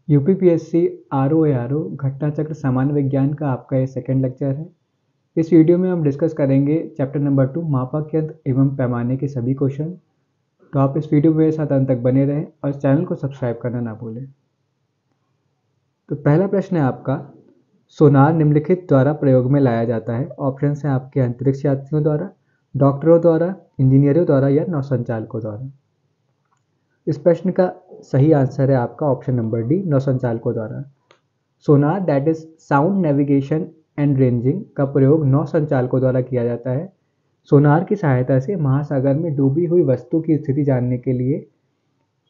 UPPSC RO घटना चक्र सामान्य विज्ञान का आपका ये सेकंड लेक्चर है। इस वीडियो में हम डिस्कस करेंगे चैप्टर नंबर 2 मापक यंत्र एवं पैमाने के सभी क्वेश्चन। तो आप इस वीडियो में मेरे साथ अंत तक बने रहें और चैनल को सब्सक्राइब करना ना भूलें। तो पहला प्रश्न है आपका, सोनार निम्नलिखित द्वारा प्रयोग में लाया जाता है। ऑप्शन है आपके अंतरिक्ष यात्रियों द्वारा, डॉक्टरों द्वारा, इंजीनियरों द्वारा या नौसंचालकों द्वारा। इस प्रश्न का सही आंसर है आपका ऑप्शन नंबर डी, नौसंचालकों द्वारा। Sonar that is sound navigation and ranging का प्रयोग नौसंचालकों द्वारा किया जाता है। सोनार की सहायता से महासागर में डूबी हुई वस्तु की स्थिति जानने के लिए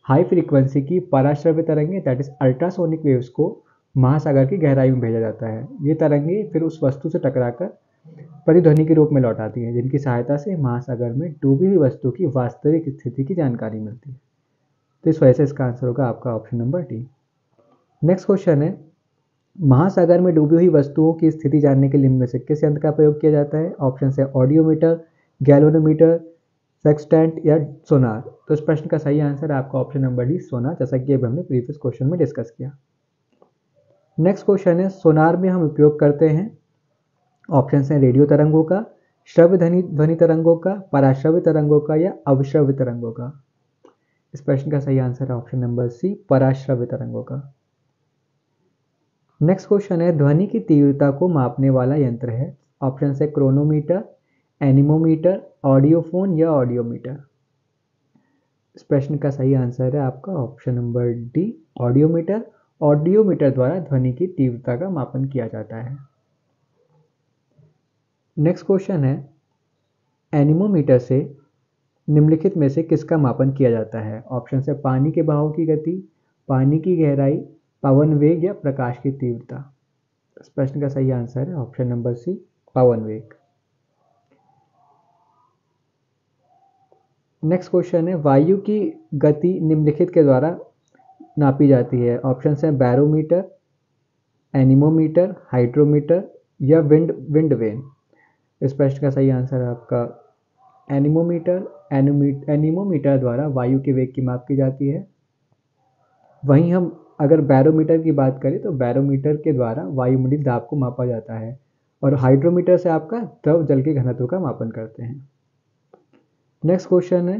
हाई फ्रीक्वेंसी की पराश्रव्य तरंगें दैट इज अल्ट्रासोनिक वेव्स को महासागर की गहराई में भेजा जाता है। ये तरंगें फिर उस वस्तु से टकराकर प्रतिध्वनि के रूप में लौट आती हैं, जिनकी सहायता से महासागर में डूबी हुई वस्तु की वास्तविक स्थिति की जानकारी मिलती है। तो इस वजह से इसका आंसर होगा आपका option number D. Next question है, महासागर में डूबी हुई वस्तुओं की स्थिति जानने के लिए इनमें से किस यंत्र का प्रयोग किया जाता है। ऑप्शन है ऑडियोमीटर, गैल्वेनोमीटर, सेक्सटेंट या सोनार। तो इस प्रश्न का सही आंसर है आपका ऑप्शन नंबर डी, सोनार, जैसा कि अब हमने प्रीवियस क्वेश्चन में डिस्कस किया। नेक्स्ट क्वेश्चन है, सोनार में हम उपयोग करते हैं। ऑप्शन है रेडियो तरंगों का, श्रव्य ध्वनि तरंगों का, पराश्रव्य तरंगों का या अवश्रव्य तरंगों का। इस प्रश्न का सही आंसर है ऑप्शन नंबर सी, पराश्रव्य तरंगों का। नेक्स्ट क्वेश्चन है, ध्वनि की तीव्रता को मापने वाला यंत्र है। ऑप्शन है क्रोनोमीटर, एनीमोमीटर, ऑडियोफोन या ऑडियोमीटर। इस प्रश्न का सही आंसर है आपका option number D, audiometer. Audiometer द्वारा ध्वनि की तीव्रता का मापन किया जाता है। नेक्स्ट क्वेश्चन है, एनीमोमीटर से निम्नलिखित में से किसका मापन किया जाता है। ऑप्शन है पानी के बहाव की गति, पानी की गहराई, पवन वेग या प्रकाश की तीव्रता। इस प्रश्न का सही आंसर है ऑप्शन नंबर सी, पवन वेग। नेक्स्ट क्वेश्चन है, वायु की गति निम्नलिखित के द्वारा नापी जाती है। ऑप्शन है बैरोमीटर, एनीमोमीटर, हाइड्रोमीटर या विंड वेन। इस प्रश्न का सही आंसर है आपका एनीमोमीटर। एनीमोमीटर द्वारा वायु के वेग की माप की जाती है। वहीं हम अगर बैरोमीटर की बात करें तो बैरोमीटर के द्वारा वायुमंडलीय दाब को मापा जाता है, और हाइड्रोमीटर से आपका द्रव जल के घनत्व का मापन करते हैं। नेक्स्ट क्वेश्चन है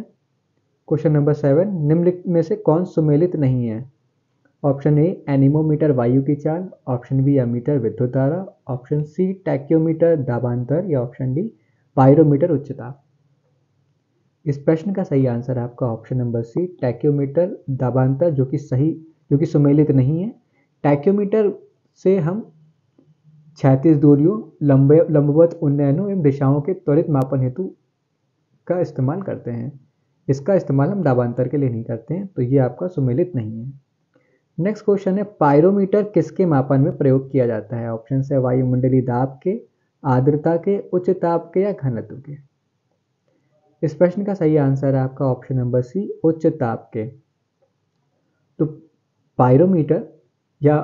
क्वेश्चन नंबर 7, निम्नलिखित में से कौन सुमेलित नहीं है। ऑप्शन ए एनीमोमीटर वायु की चाल, ऑप्शन बी एमीटर विद्युत धारा, ऑप्शन सी टैक्योमीटर दाबांतर या ऑप्शन डी पायरोमीटर उच्च ताप। इस प्रश्न का सही आंसर है आपका ऑप्शन नंबर सी, टैक्योमीटर दाबांतर, जो कि सुमेलित नहीं है। टैक्योमीटर से हम क्षैतिज दूरियों, लंबवत उन्नयनों एवं दिशाओं के त्वरित मापन हेतु का इस्तेमाल करते हैं। इसका इस्तेमाल हम दाबांतर के लिए नहीं करते हैं, तो ये आपका सुमेलित नहीं है। नेक्स्ट क्वेश्चन है, पायरोमीटर किसके मापन में प्रयोग किया जाता है। ऑप्शन है वायुमंडलीय दाब के, आर्द्रता के, उच्च ताप के या घनत्व के। इस प्रश्न का सही आंसर है आपका ऑप्शन नंबर सी, उच्च ताप के। तो पायरोमीटर या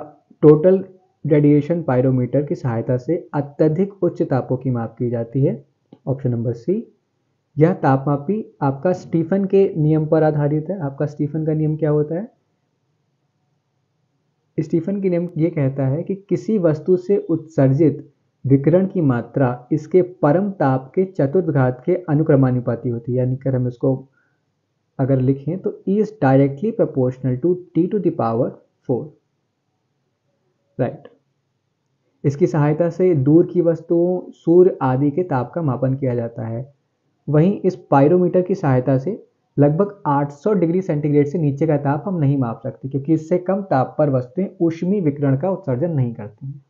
टोटल रेडिएशन पायरोमीटर की सहायता से अत्यधिक उच्च तापों की माप की जाती है। Option number C. यह तापमापी आपका स्टीफन के नियम पर आधारित है। आपका स्टीफन का नियम क्या होता है? स्टीफन का नियम ये कहता है कि किसी वस्तु से उत्सर्जित विकिरण की मात्रा इसके परम ताप के चतुर्थ घात के अनुक्रमानुपाती होती है। यानी कि हम इसको अगर लिखें तो E is directly proportional to T to the power 4, right. इसकी सहायता से दूर की वस्तुओं, सूर्य आदि के ताप का मापन किया जाता है। वहीं इस पायरोमीटर की सहायता से लगभग 800 डिग्री सेंटीग्रेड से नीचे का ताप हम नहीं माप सकते, क्योंकि इससे कम ताप पर वस्तुएं ऊष्मीय विकिरण का उत्सर्जन नहीं करती हैं।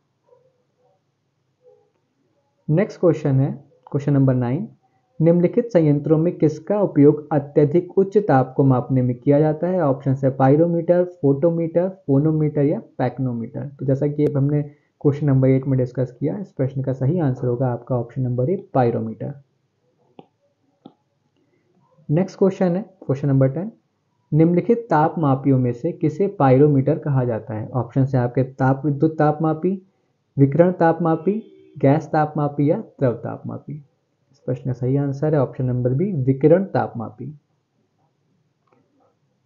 नेक्स्ट क्वेश्चन है क्वेश्चन नंबर 9, निम्नलिखित संयंत्रों में किसका उपयोग अत्यधिक उच्च ताप को मापने में किया जाता है। ऑप्शन है पायरोमीटर, फोटोमीटर, फोनोमीटर या पैक्नोमीटर। तो जैसा कि अब हमने क्वेश्चन नंबर 8 में डिस्कस किया, इस प्रश्न का सही आंसर होगा आपका option number A, pyrometer. Next question है क्वेश्चन नंबर 10, निम्नलिखित ताप मापियों में से किसे पायरोमीटर कहा जाता है। ऑप्शन है आपके ताप विद्युत तापमापी, विकिरण तापमापी, गैस तापमापी या द्रव तापमापी। इस प्रश्न का सही आंसर है ऑप्शन नंबर बी, विकिरण तापमापी।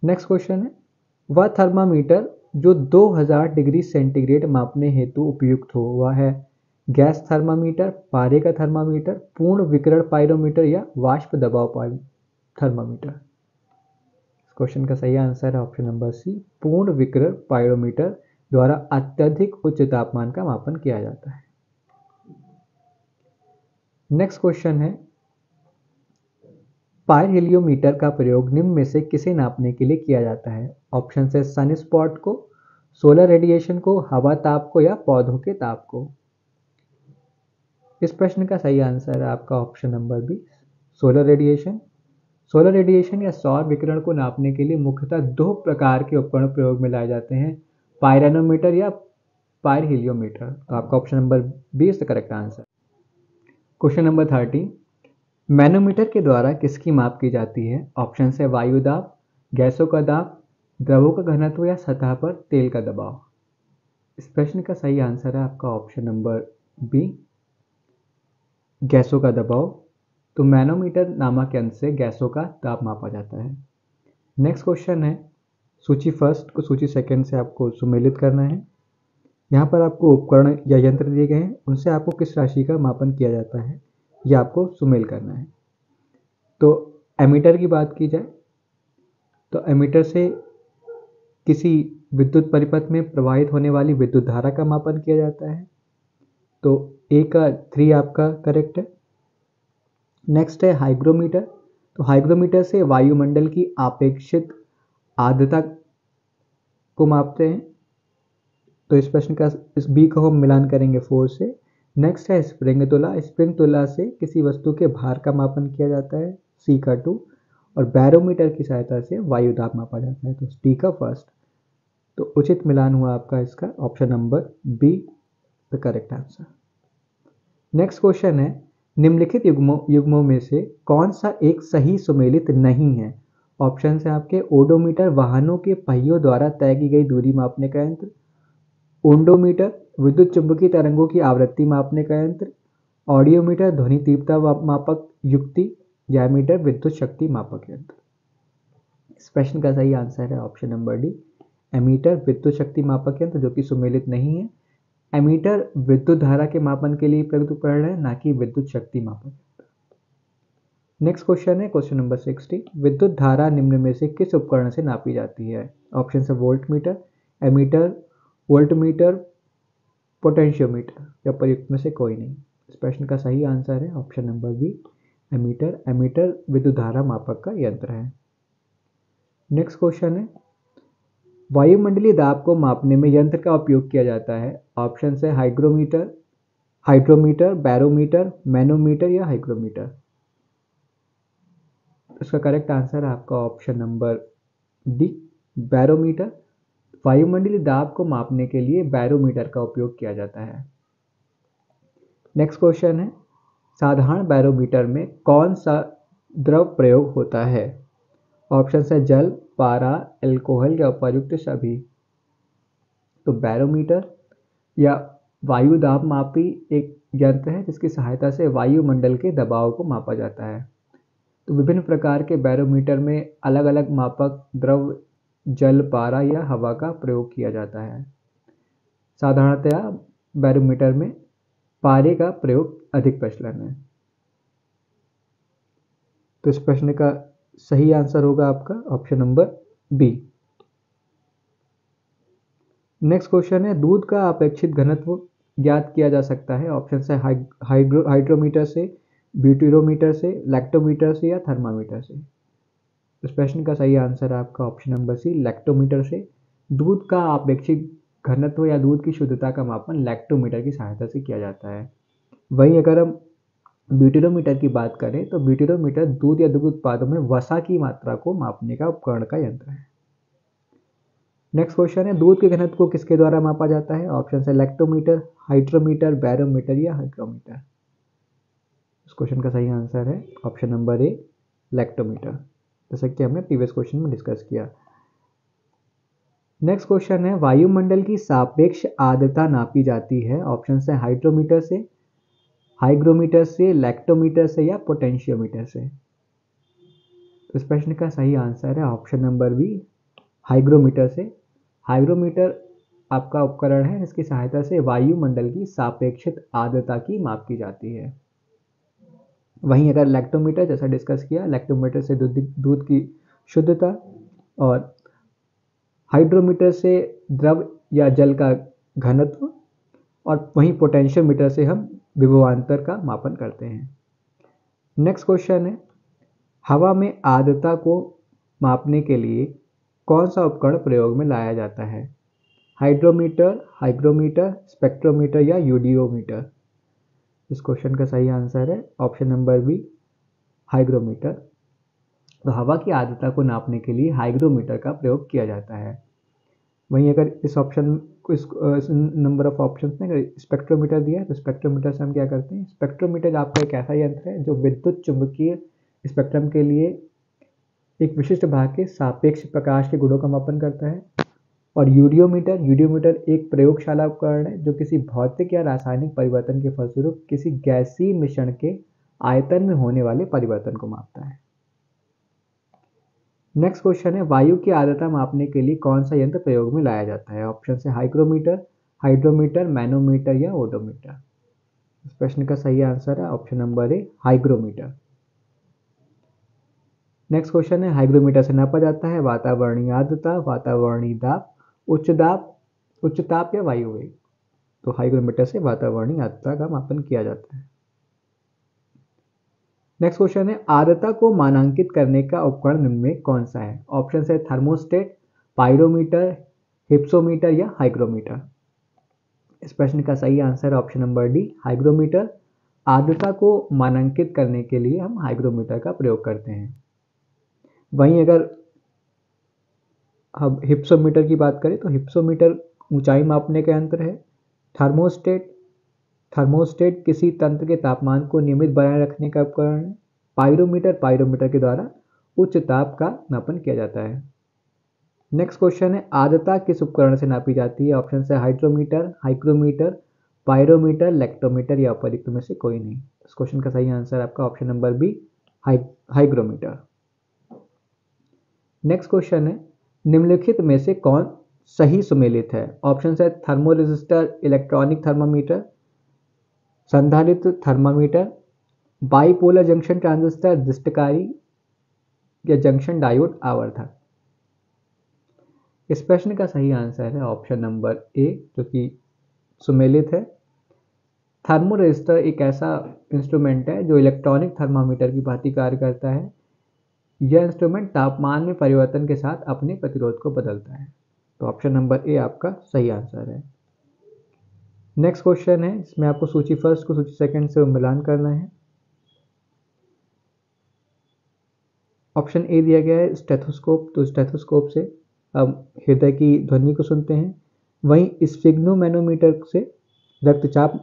नेक्स्ट क्वेश्चन है, वह थर्मामीटर जो 2000 डिग्री सेंटीग्रेड मापने हेतु उपयुक्त हो, वह है गैस थर्मामीटर, पारे का थर्मामीटर, पूर्ण विकिरण पाइरोमीटर या वाष्प दबाव थर्मामीटर। क्वेश्चन का सही आंसर है ऑप्शन नंबर सी, पूर्ण विकिरण पाइरोमीटर द्वारा अत्यधिक उच्च तापमान का मापन किया जाता है। नेक्स्ट क्वेश्चन है, पायरहेलियोमीटर का प्रयोग निम्न में से किसे नापने के लिए किया जाता है? ऑप्शन है सन स्पॉट को, सोलर रेडिएशन को, हवा ताप को या पौधों के ताप को। इस प्रश्न का सही आंसर है आपका option number B, solar radiation. Solar radiation या सौर विकिरण को नापने के लिए मुख्यतः दो प्रकार के उपकरण प्रयोग में लाए जाते हैं, पायरेनोमीटर या पायरहेलियोमीटर। तो आपका option number B is the correct answer. Question number 30, manometer के द्वारा किसकी माप की जाती है? ऑप्शन है वायु दाब, गैसों का दाब, द्रवों का घनत्व या सतह पर तेल का दबाव। इस प्रश्न का सही आंसर है आपका ऑप्शन नंबर बी, गैसों का दबाव। तो मैनोमीटर नामक यंत्र से गैसों का दाब मापा जाता है। नेक्स्ट क्वेश्चन है, सूची फर्स्ट को सूची सेकंड से आपको सुमेलित करना है। यहाँ पर आपको उपकरण या यंत्र दिए गए हैं, उनसे आपको किस राशि का मापन किया जाता है यह आपको सुमेल करना है। तो एमीटर की बात की जाए तो एमीटर से किसी विद्युत परिपथ में प्रवाहित होने वाली विद्युत धारा का मापन किया जाता है। तो ए का 3 आपका करेक्ट है। नेक्स्ट है हाइग्रोमीटर। तो हाइग्रोमीटर से वायुमंडल की आपेक्षिक आर्द्रता को मापते हैं। तो इस प्रश्न का इस बी को हम मिलान करेंगे 4 से। नेक्स्ट है स्प्रिंग तुला। स्प्रिंग तुला से किसी वस्तु के भार का मापन किया जाता है, सी का 2। और बैरोमीटर की सहायता से वायु दाब मापा जाता है, तो डी का फर्स्ट। तो उचित मिलान हुआ आपका इसका option number be the correct answer. Next question है, निम्नलिखित युग्मों में से कौन सा एक सही सुमेलित नहीं है? ऑप्शन है आपके ओडोमीटर वाहनों के पहियों द्वारा तय की गई दूरी मापने का यंत्र, ओंडोमीटर विद्युत चुंबकीय तरंगों की आवृत्ति मापने का यंत्र, ऑडियोमीटर ध्वनि तीव्रता मापक युक्ति, या एमीटर विद्युत शक्ति मापक यंत्र। इस प्रश्न का सही आंसर है ऑप्शन नंबर डी, एमीटर विद्युत शक्ति मापक यंत्र, जो कि सुमेलित नहीं है। एमीटर विद्युत धारा के मापन के लिए प्रयुक्त उपकरण है, ना कि विद्युत शक्ति मापक। नेक्स्ट क्वेश्चन है क्वेश्चन नंबर 60, विद्युत धारा निम्न में से किस उपकरण से नापी जाती है? ऑप्शन है volt meter, ammeter, voltmeter, potentiometer, या प्रयुक्त में से कोई नहीं। इस प्रश्न का सही आंसर है option number B, ammeter. Ammeter विद्युत धारा मापक का यंत्र है। नेक्स्ट क्वेश्चन है, वायुमंडलीय दाब को मापने में यंत्र का उपयोग किया जाता है। ऑप्शन है हाइग्रोमीटर, हाइड्रोमीटर, बैरोमीटर, मैनोमीटर या हाइग्रोमीटर। इसका करेक्ट आंसर है आपका ऑप्शन नंबर डी, बैरोमीटर। वायुमंडलीय दाब को मापने के लिए बैरोमीटर का उपयोग किया जाता है। नेक्स्ट क्वेश्चन है, साधारण बैरोमीटर में कौन सा द्रव प्रयोग होता है? ऑप्शन है जल, पारा, एल्कोहल या उपर्युक्त सभी। तो बैरोमीटर या वायु दाब मापी एक यंत्र है जिसकी सहायता से वायुमंडल के दबाव को मापा जाता है। तो विभिन्न प्रकार के बैरोमीटर में अलग अलग मापक द्रव जल, पारा या हवा का प्रयोग किया जाता है। साधारणतया बैरोमीटर में पारे का प्रयोग अधिक प्रचलन है। तो इस प्रश्न का सही आंसर होगा आपका option number B. Next question है, दूध का अपेक्षित घनत्व ज्ञात किया जा सकता है। ऑप्शन है हाइड्रोमीटर से, ब्यूटेरोमीटर से, लैक्टोमीटर से या थर्मामीटर से। इस प्रश्न का सही आंसर है आपका ऑप्शन नंबर सी, लैक्टोमीटर से। दूध का अपेक्षित घनत्व या दूध की शुद्धता का मापन लैक्टोमीटर की सहायता से किया जाता है। वहीं अगर हम ब्यूटेरोमीटर की बात करें तो ब्यूटेरोमीटर दूध या दुग्ध उत्पादों में वसा की मात्रा को मापने का उपकरण का यंत्र है। नेक्स्ट क्वेश्चन है, दूध के घनत्व को किसके द्वारा मापा जाता है? ऑप्शन है लैक्टोमीटर, हाइड्रोमीटर, बैरोमीटर या हाइग्रोमीटर। इस क्वेश्चन का सही आंसर है ऑप्शन नंबर ए, लैक्टोमीटर, जैसा कि हमने प्रीवियस क्वेश्चन में डिस्कस किया। नेक्स्ट क्वेश्चन है, वायुमंडल की सापेक्ष आर्द्रता नापी जाती है। ऑप्शन है हाइड्रोमीटर से, हाइग्रोमीटर से, लैक्टोमीटर से या पोटेंशियोमीटर से। इस प्रश्न का सही आंसर है ऑप्शन नंबर बी, हाइग्रोमीटर से। हाइग्रोमीटर आपका उपकरण है जिसकी सहायता से वायुमंडल की सापेक्षित आर्द्रता की माप की जाती है। वहीं अगर लैक्टोमीटर, जैसा डिस्कस किया, लैक्टोमीटर से दूध की शुद्धता, और हाइड्रोमीटर से द्रव या जल का घनत्व, और वहीं पोटेंशियोमीटर से हम विभवांतर का मापन करते हैं। नेक्स्ट क्वेश्चन है, हवा में आर्द्रता को मापने के लिए कौन सा उपकरण प्रयोग में लाया जाता है? हाइड्रोमीटर, हाइग्रोमीटर, स्पेक्ट्रोमीटर या यूडियोमीटर? इस क्वेश्चन का सही आंसर है ऑप्शन नंबर बी, हाइग्रोमीटर। तो हवा की आर्द्रता को नापने के लिए हाइग्रोमीटर का प्रयोग किया जाता है। वहीं अगर इस ऑप्शन को इस नंबर ऑफ ऑप्शन में अगर स्पेक्ट्रोमीटर दिया है तो स्पेक्ट्रोमीटर से हम क्या करते हैं, स्पेक्ट्रोमीटर आपका एक ऐसा यंत्र है जो विद्युत चुंबकीय स्पेक्ट्रम के लिए एक विशिष्ट भाग के सापेक्ष प्रकाश के गुणों का मापन करता है। और यूडियोमीटर एक प्रयोगशाला उपकरण है जो किसी भौतिक या रासायनिक परिवर्तन के फलस्वरूप किसी गैसीय मिश्रण के आयतन में होने वाले परिवर्तन को मापता है। नेक्स्ट क्वेश्चन है, वायु की आर्द्रता मापने के लिए कौन सा यंत्र प्रयोग में लाया जाता है? ऑप्शन है हाइग्रोमीटर, हाइड्रोमीटर, मैनोमीटर या ओडोमीटर? इस प्रश्न का सही आंसर है option number A, hygrometer. Next question है, हाइग्रोमीटर से नापा जाता है वातावरणीय आर्द्रता, वातावरणीय दाब, उच्च ताप या वायु वेग? तो हाइग्रोमीटर से वातावरणीय आर्द्रता का मापन किया जाता है। नेक्स्ट क्वेश्चन है, आर्द्रता को मानांकित करने का उपकरण निम्न में कौन सा है? ऑप्शन है थर्मोस्टेट, पायरोमीटर, हिप्सोमीटर या हाइग्रोमीटर? इस प्रश्न का सही आंसर है ऑप्शन नंबर डी, हाइग्रोमीटर। आर्द्रता को मानांकित करने के लिए हम हाइग्रोमीटर का प्रयोग करते हैं। वहीं अगर हम हिप्सोमीटर की बात करें तो हिप्सोमीटर ऊंचाई मापने का यंत्र है। थर्मोस्टेट किसी तंत्र के तापमान को नियमित बनाए रखने का उपकरण है। पायरोमीटर के द्वारा उच्च ताप का मापन किया जाता है। नेक्स्ट क्वेश्चन है, आर्द्रता किस उपकरण से नापी जाती है? ऑप्शन है हाइड्रोमीटर, हाइग्रोमीटर, पायरोमीटर, लैक्टोमीटर या उपर्युक्त में से कोई नहीं? इस क्वेश्चन का सही आंसर आपका option number B, hygrometer. Next question है, निम्नलिखित में से कौन सही सुमेलित है? ऑप्शन है थर्मोरेजिस्टर, इलेक्ट्रॉनिक थर्मामीटर, संधारित्र थर्मामीटर, बाइपोलर जंक्शन ट्रांजिस्टर, दृष्टिकारी या जंक्शन डायोड आवर्धक? इस प्रश्न का सही आंसर है ऑप्शन नंबर ए, जो कि सुमेलित है। थर्मोरेजिस्टर एक ऐसा इंस्ट्रूमेंट है जो इलेक्ट्रॉनिक थर्मामीटर की भांति कार्य करता है। यह इंस्ट्रूमेंट तापमान में परिवर्तन के साथ अपने प्रतिरोध को बदलता है। तो ऑप्शन नंबर ए आपका सही आंसर है। नेक्स्ट क्वेश्चन है, इसमें आपको सूची फर्स्ट को सूची सेकंड से मिलान करना है। ऑप्शन ए दिया गया है स्टेथोस्कोप, तो स्टेथोस्कोप से हम हृदय की ध्वनि को सुनते हैं। वहीं स्फिग्नोमैनोमीटर से रक्तचाप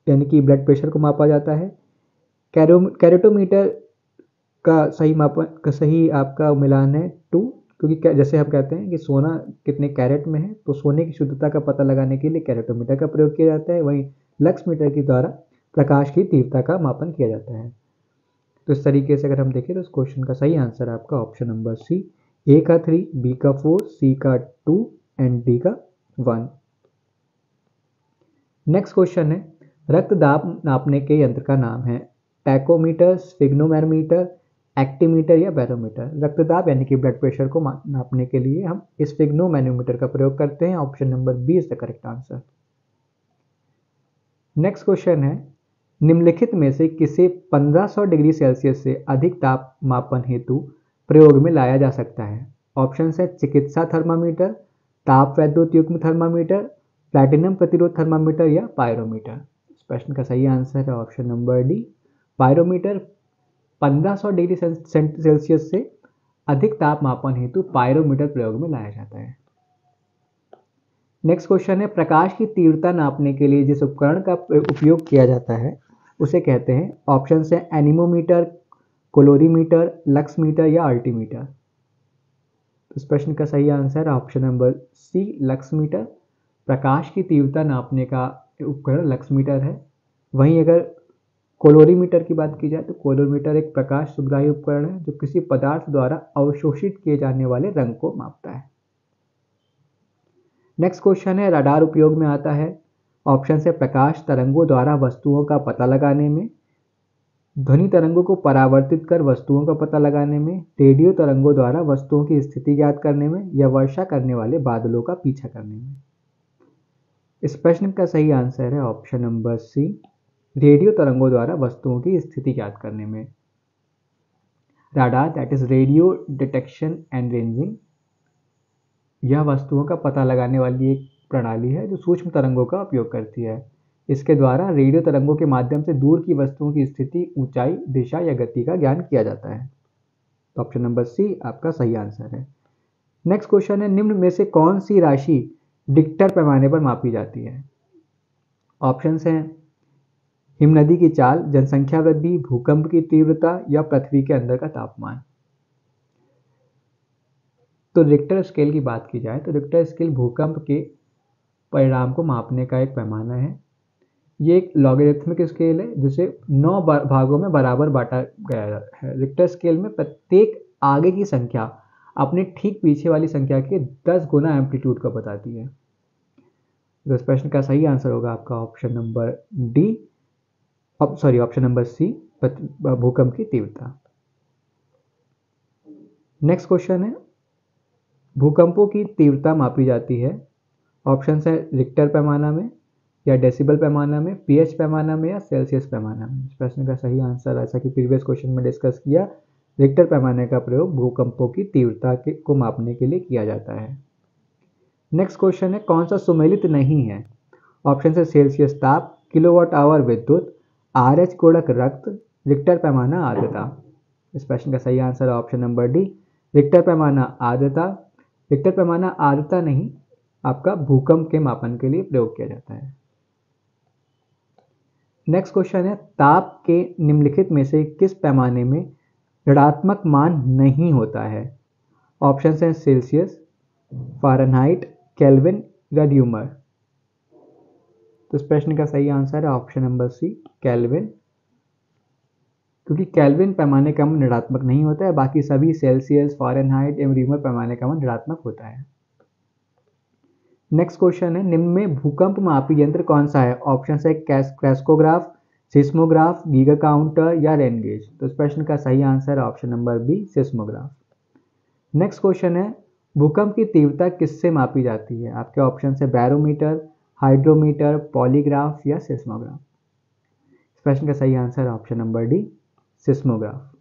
यानी कि ब्लड प्रेशर को मापा जाता है। कैरेटोमीटर का सही आपका मिलान है 2, क्योंकि जैसे हम कहते हैं कि सोना कितने कैरेट में है, तो सोने की शुद्धता का पता लगाने के लिए कैरेटोमीटर का प्रयोग किया जाता है। वहीं लक्स मीटर के द्वारा प्रकाश की तीव्रता का मापन किया जाता है। तो इस तरीके से अगर हम देखें तो इस क्वेश्चन का सही आंसर आपका ऑप्शन नंबर सी, ए का 3, बी का 4, सी का 2 एंड डी का 1। नेक्स्ट क्वेश्चन है, रक्तदाब नापने के यंत्र का नाम है टैकोमीटर, स्फिग्नोमैनोमीटर, एक्टीमीटर या बैरोमीटर? रक्तदाब यानी कि ब्लड प्रेशर को नापने के लिए हम स्फिग्नोमैनोमीटर का प्रयोग करते हैं। Option number B is the correct answer. Next question है, निम्नलिखित में से किसे 1500 डिग्री सेल्सियस से अधिक ताप मापन हेतु प्रयोग में लाया जा सकता है? ऑप्शन है चिकित्सा थर्मामीटर, ताप वैद्युत युग्म थर्मामीटर, प्लैटिनम प्रतिरोध थर्मामीटर या पायरोमीटर? इस प्रश्न का सही आंसर है option number D, pyrometer. 1500 degree Celsius से अधिक ताप मापन हेतु पायरोमीटर प्रयोग में लाया जाता है। नेक्स्ट क्वेश्चन है, प्रकाश की तीव्रता नापने के लिए जिस उपकरण का उपयोग किया जाता है उसे कहते हैं? ऑप्शन है एनीमोमीटर, कोलोरीमीटर, लक्स मीटर या अल्टीमीटर? इस प्रश्न का सही आंसर है option number C, lux meter. प्रकाश की तीव्रता नापने का उपकरण लक्स मीटर है। वहीं अगर कोलोरीमीटर की बात की जाए तो कोलोरीमीटर एक प्रकाश सुग्राही उपकरण है जो किसी पदार्थ द्वारा अवशोषित किए जाने वाले रंग को मापता है। नेक्स्ट क्वेश्चन है रडार उपयोग में आता है। ऑप्शन है प्रकाश तरंगों द्वारा वस्तुओं का पता लगाने में, ध्वनि तरंगों को परावर्तित कर वस्तुओं का पता लगाने में, रेडियो तरंगों द्वारा वस्तुओं की स्थिति ज्ञात करने में, या वर्षा करने वाले बादलों का पीछा करने में। इस प्रश्न का सही आंसर है ऑप्शन नंबर सी, रेडियो तरंगों द्वारा वस्तुओं की स्थिति ज्ञात करने में। Radar that is radio detection and ranging, यह वस्तुओं का पता लगाने वाली एक प्रणाली है जो सूक्ष्म तरंगों का उपयोग करती है। इसके द्वारा रेडियो तरंगों के माध्यम से दूर की वस्तुओं की स्थिति, ऊंचाई, दिशा या गति का ज्ञान किया जाता है। तो ऑप्शन नंबर सी आपका सही आंसर है। नेक्स्ट क्वेश्चन है निम्न में से कौन सी राशि रिक्टर पैमाने पर मापी जाती है। ऑप्शंस हैं हिमनदी की चाल, जनसंख्या वृद्धि, भूकंप की तीव्रता या पृथ्वी के अंदर का तापमान। तो रिक्टर स्केल की बात की जाए तो रिक्टर स्केल भूकंप के परिणाम को मापने का एक पैमाना है। ये एक लॉगरिथमिक स्केल है जिसे 9 भागों में बराबर बांटा गया है। रिक्टर स्केल में प्रत्येक आगे की संख्या अपने ठीक पीछे वाली संख्या के 10 गुना एम्पलीट्यूड को बताती है। तो इस प्रश्न का सही आंसर होगा आपका option number D, option number C, भूकंप की तीव्रता। नेक्स्ट क्वेश्चन है भूकंपों की तीव्रता मापी जाती है। ऑप्शन है रिक्टर पैमाना में, या डेसिबल पैमाना में, पीएच पैमाना में, या सेल्सियस पैमाना में। इस प्रश्न का सही आंसर, ऐसा कि प्रीवियस क्वेश्चन में डिस्कस किया, रिक्टर पैमाने का प्रयोग भूकंपों की तीव्रता को मापने के लिए किया जाता है। नेक्स्ट क्वेश्चन है कौन सा सुमेलित नहीं है। ऑप्शन है सेल्सियस ताप, किलोवाट आवर विद्युत, आरएच कोड़क रक्त, रिक्टर पैमाना आर्द्रता। इस प्रश्न का सही आंसर है ऑप्शन नंबर डी, रिक्टर पैमाना आर्द्रता। रिक्टर पैमाना आर्द्रता नहीं, आपका भूकंप के मापन के लिए प्रयोग किया जाता है। नेक्स्ट क्वेश्चन है ताप के निम्नलिखित में से किस पैमाने में ऋणात्मक मान नहीं होता है। ऑप्शन हैं सेल्सियस, फ़ारेनहाइट, केल्विन या ड्यूमर। तो इस प्रश्न का सही आंसर है ऑप्शन नंबर सी, केल्विन, क्योंकि केल्विन पैमाने का मान ऋणात्मक नहीं होता है, बाकी सभी सेल्सियस, फ़ारेनहाइट एवं ड्यूमर पैमाने का मान ऋणात्मक होता है। नेक्स्ट क्वेश्चन है निम्न में भूकंप मापी यंत्र कौन सा है। ऑप्शन है क्रेस्कोग्राफ, सिस्मोग्राफ, गीगा काउंटर या रेन गेज। तो इस प्रश्न का सही आंसर है option number B, seismograph. Next question है भूकंप की तीव्रता किससे मापी जाती है। आपके ऑप्शन है बैरोमीटर, हाइड्रोमीटर, पॉलीग्राफ या सिस्मोग्राफ। इस प्रश्न का सही आंसर है option number D, seismograph.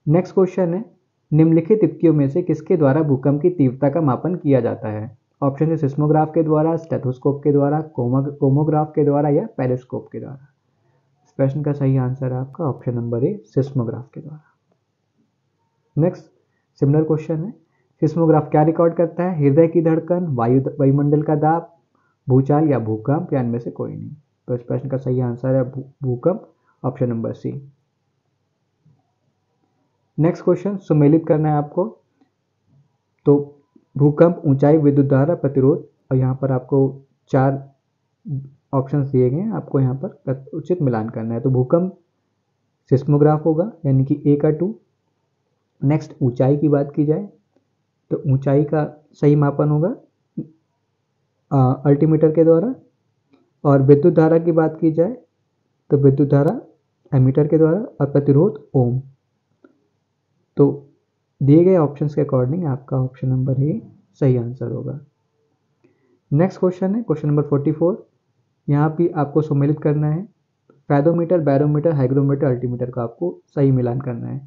Next question है निम्नलिखित युक्तियों में से किसके द्वारा भूकंप की तीव्रता का मापन किया जाता है। ऑप्शन है सिस्मोग्राफ के द्वारा, स्टेथोस्कोप के द्वारा, कोमोग्राफ के द्वारा या पेरिस्कोप के द्वारा। इस प्रश्न का सही आंसर है आपका ऑप्शन नंबर ए, सिस्मोग्राफ के द्वारा। नेक्स्ट सिमिलर क्वेश्चन है सिस्मोग्राफ क्या रिकॉर्ड करता है। हृदय की धड़कन, वायुमंडल का दाब, भूचाल या भूकंप, या इनमें से कोई नहीं। तो इस प्रश्न का सही आंसर है भूकंप, option number C. Next question सुमेलित करना है आपको। तो भूकंप, ऊंचाई, विद्युत धारा, प्रतिरोध, और यहाँ पर आपको 4 ऑप्शंस दिए गए हैं, आपको यहाँ पर उचित मिलान करना है। तो भूकंप सिस्मोग्राफ होगा, यानी कि ए का 2। नेक्स्ट ऊंचाई की बात की जाए तो ऊंचाई का सही मापन होगा अल्टीमीटर के द्वारा। और विद्युत धारा की बात की जाए तो विद्युत धारा एमीटर के द्वारा, और प्रतिरोध ओम। तो दिए गए ऑप्शंस के अकॉर्डिंग आपका ऑप्शन नंबर ए सही आंसर होगा। नेक्स्ट क्वेश्चन है क्वेश्चन नंबर 44। यहाँ भी आपको सम्मिलित करना है फैदोमीटर, बैरोमीटर, हाइग्रोमीटर, अल्टीमीटर का आपको सही मिलान करना है।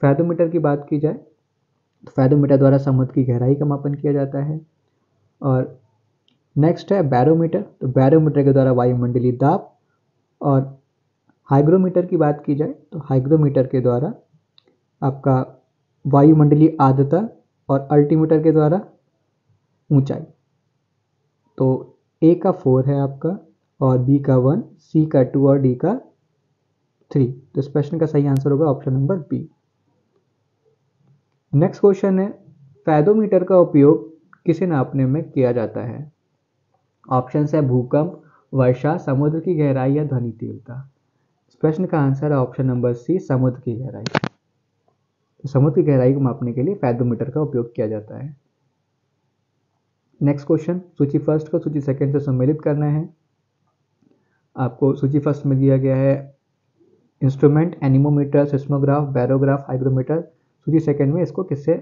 फैदोमीटर की बात की जाए तो फैदोमीटर द्वारा समुद्र की गहराई का मापन किया जाता है। और नेक्स्ट है बैरोमीटर, तो बैरोमीटर के द्वारा वायुमंडलीय दाब। और हाइग्रोमीटर की बात की जाए तो हाइग्रोमीटर के द्वारा आपका वायुमंडलीय आर्द्रता, और अल्टीमीटर के द्वारा ऊंचाई। तो ए का 4 है आपका, और बी का 1, सी का 2 और डी का 3। तो इस प्रश्न का सही आंसर होगा option number B. Next question है फैदोमीटर का उपयोग किसे नापने में किया जाता है। ऑप्शन है भूकंप, वर्षा, समुद्र की गहराई या ध्वनि तीव्रता। इस प्रश्न का आंसर है ऑप्शन नंबर सी, समुद्र की गहराई। तो समुद्र की गहराई को मापने के लिए फैदोमीटर का उपयोग किया जाता है। नेक्स्ट क्वेश्चन, सूची फर्स्ट को सूची सेकंड से सम्मिलित करना है। आपको सूची फर्स्ट में दिया गया है instrument, anemometer, seismograph, barograph, hygrometer. सूची सेकंड में इसको किससे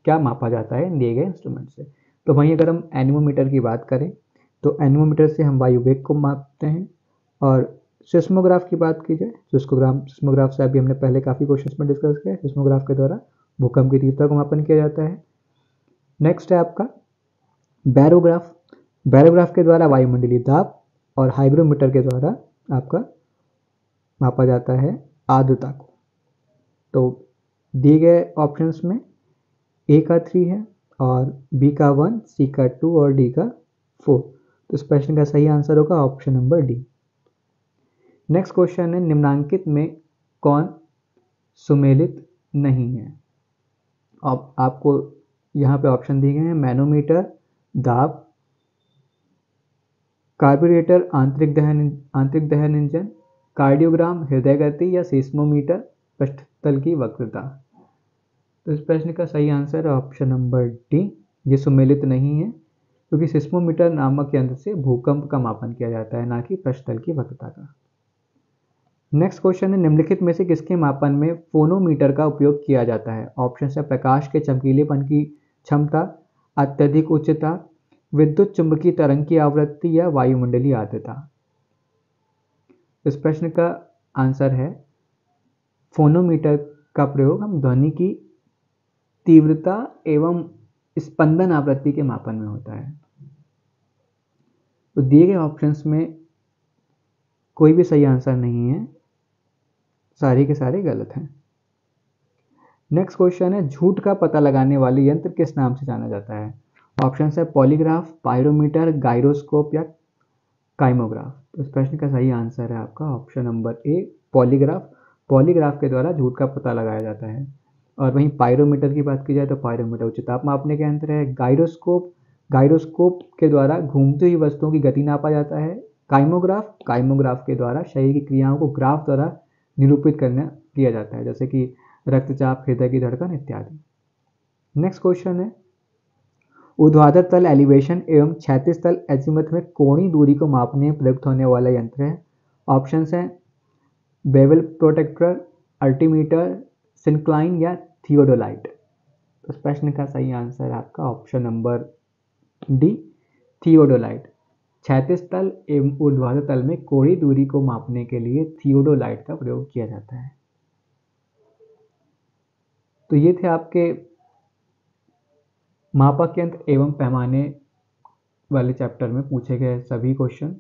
क्या मापा जाता है दिए गए इंस्ट्रूमेंट से। तो वहीं अगर हम एनीमोमीटर की बात करें तो एनीमोमीटर से हम वायु वेग को मापते हैं, और सिस्मोग्राफ की बात की जाए, सिस्मोग्राफ से अभी हमने पहले काफ़ी क्वेश्चंस में डिस्कस किया, सिस्मोग्राफ के द्वारा भूकंप की तीव्रता का मापन किया जाता है। नेक्स्ट है आपका बैरोग्राफ। बैरोग्राफ के द्वारा वायुमंडलीय दाब, और हाइग्रोमीटर के द्वारा आपका मापा जाता है आर्द्रता को। तो दिए गए ऑप्शंस में ए का 3 है, और बी का 1, सी का 2 और डी का 4। तो इस प्रश्न का सही आंसर होगा option number D. Next question है, निम्नांकित में कौन सुमेलित नहीं है। अब आपको यहाँ पे ऑप्शन दिए गए हैं, मैनोमीटर, दाब, कार्बोरेटर, आंतरिक दहन इंजन, कार्डियोग्राम, हृदय गति, या सीस्मोमीटर, पृष्ठतल की वक्रता। तो इस प्रश्न का सही आंसर है ऑप्शन नंबर डी, ये सुमेलित नहीं है, क्योंकि सीस्मोमीटर नामक यंत्र से भूकंप का मापन किया जाता है, ना कि पृष्ठतल की वक्रता का। नेक्स्ट क्वेश्चन है, निम्नलिखित में से किसके मापन में फोनोमीटर का उपयोग किया जाता है। ऑप्शन है प्रकाश के चमकीलेपन की क्षमता, अत्यधिक उच्चता, विद्युत चुंबकीय तरंग की आवृत्ति, या वायुमंडलीय आर्द्रता। इस प्रश्न का आंसर है फोनोमीटर का प्रयोग हम ध्वनि की तीव्रता एवं स्पंदन आवृत्ति के मापन में होता है। तो दिए गए ऑप्शंस में कोई भी सही आंसर नहीं है, सारे के सारे गलत हैं। नेक्स्ट क्वेश्चन है, झूठ का पता लगाने वाले यंत्र किस नाम से जाना जाता है। ऑप्शन है पॉलीग्राफ, पायरोमीटर, गायरोस्कोप, या काइमोग्राफ। तो इस प्रश्न का सही आंसर है आपका option number A, polygraph. Polygraph के द्वारा झूठ का पता लगाया जाता है। और वहीं पायरोमीटर की बात की जाए तो पायरोमीटर उच्च ताप मापने के यंत्र है। गायरोस्कोप के द्वारा घूमती हुई वस्तुओं की गति नापा जाता है। काइमोग्राफ के द्वारा शरीर की क्रियाओं को ग्राफ द्वारा निरूपित किया जाता है, जैसे कि रक्तचाप, हृदय की धड़कन इत्यादि। नेक्स्ट क्वेश्चन है, ऊर्ध्वाधर तल एलिवेशन एवं क्षैतिज तल एजीमुथ में कोणीय दूरी को मापने में प्रयुक्त होने वाला यंत्र है। ऑप्शंस हैं बेवल प्रोटेक्टर, अल्टीमीटर, सिंक्लाइन, या थियोडोलाइट। तो इस प्रश्न का सही आंसर है आपका ऑप्शन नंबर डी, थियोडोलाइट। क्षैतिज तल एवं ऊर्ध्वाधर तल में कोणीय दूरी को मापने के लिए थियोडोलाइट का प्रयोग किया जाता है। तो ये थे आपके मापक यंत्र एवं पैमाने वाले चैप्टर में पूछे गए सभी क्वेश्चन।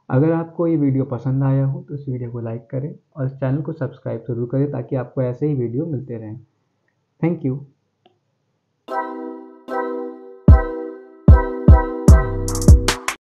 अगर आपको ये वीडियो पसंद आया हो तो इस वीडियो को लाइक करें और इस चैनल को सब्सक्राइब जरूर करें, ताकि आपको ऐसे ही वीडियो मिलते रहें। Thank you.